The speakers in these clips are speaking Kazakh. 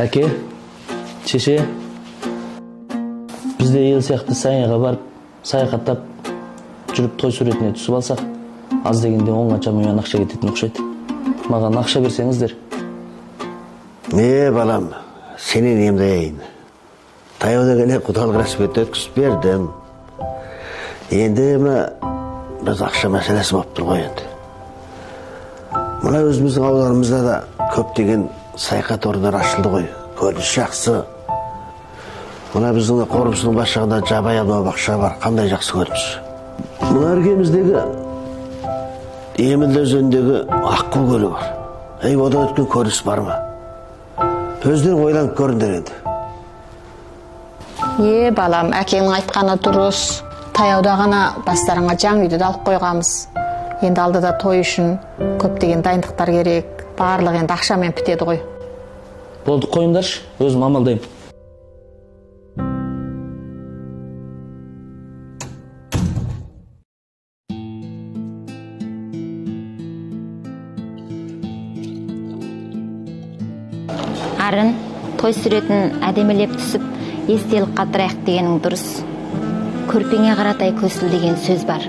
Әке, шеше, бізде ел сияқты Саняға барып, саяхаттап, жүріп той суретіне түсіп алсақ, аз дегенде 10 қанша миллион ақша кететін ұқсайды. Маған ақша берсеңіздер. Не балам, сенен емдейін. Таяуда келе құдалық рәсіпетті өткізіп бердім. Енді біз ақша мәселесі болып тұр ғой енді. Мына өзіміздің ауылдарымызда да көптеген саяхат орындары ашылды ғой. Көрініс жақсы. Мына біздің қорымыздың басшағында жабай бақша бар. Қандай жақсы көрініс. Мына іргеміздегі Емілді өзеніндегі Аққу көлі бар. Одан өткен көрініс бар ма? Өздерің ойланып көріңдер енді. Балам, әкеңнің айтқаны дұрыс. Таяуда ғана бастарыңа жаңа үйді алып қойғамыз. Енді алдыда той үшін көптеген дайындықтар керек. Барлық енді ақшамен бітеді ғой. Болды, қойыңдаршы, өзім амалдаймын. Арын, той суретін әдемелеп түсіп, естелік қатырайық дегенің дұрыс. Көрпеңе қаратай көсіл деген сөз бар.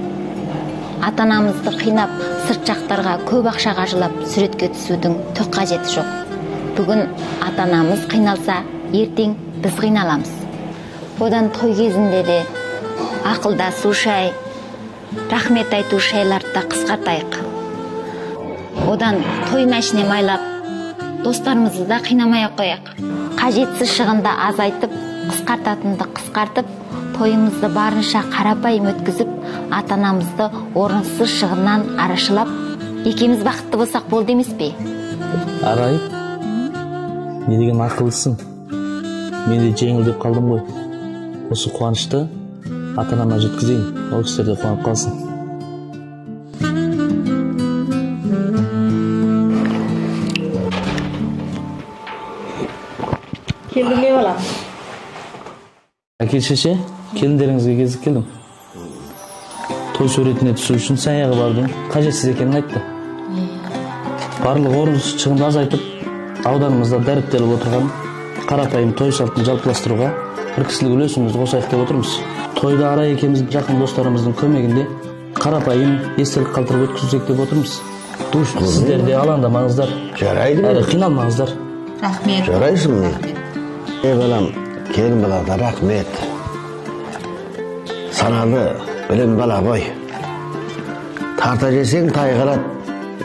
Ата-анамызды қинап, сырт жақтарға көп ақша қажылап суретке түсудің түк қажеті жоқ. Бүгін ата-анамыз қиналса, ертең біз қиналамыз. Одан той кезінде де ақылдасу шай, рахмет айту шайларды да қысқартайық. Одан той мәшіне майлап, достарымызды да қинамай қояйық. Қажетсіз шығынды азайтып, қысқартатынды қысқартып, тойымызды барынша қарапайым өткізіп, ата-анамызды орынсыз шығыннан арашылап, екеуміз бақытты болсақ болды емес пе? Арай, не деген ақыллысың? Мен де жеңілдеп қалдым ғой. Осы қуанышты ата-анама жеткізейін, ол кісілер де қуанып қалсын. Келдің бе балам? Әке, шеше, келіндеріңізге кезіп келдім. Той суретіне түсу үшін Саняға бардың, қажетсіз екенін айтты. Барлық орынсыз шығынды азайтып, ауданымызда дәріптеліп отырған қарапайым той салтын жалпыластыруға бір кісілік үлесімізді қосайық деп отырмыз. Тойда Арай екеуміз жақын достарымыздың көмегінде қарапайым естелік қалтырып өткізсек деп отырмыз. Сіздер де алаңдамаңыздар. Жарайды. Әрі қиналмаңыздар. Рахмет. Жарайсың. Балам, келін балада рахмет. Саналы, білім бала ғой. Тарта жесең тай қалат,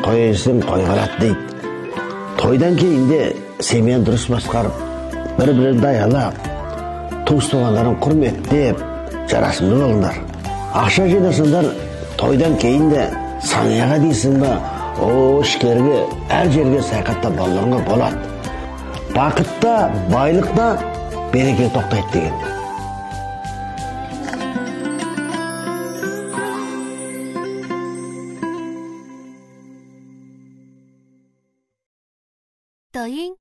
қой жесең қой қалат дейді. Тойдан кейін де семьяны дұрыс басқарып, бір-бірін даялап, туыс туғандарын құрметтеп, жарасымды болыңдар. Ақша жинасыңдар, тойдан кейін де Саняға дейсің ба, ішкерге, әр жерге саяхаттап балаларыңа болады. Бақытта, байлықта береке тоқтайды деген.抖音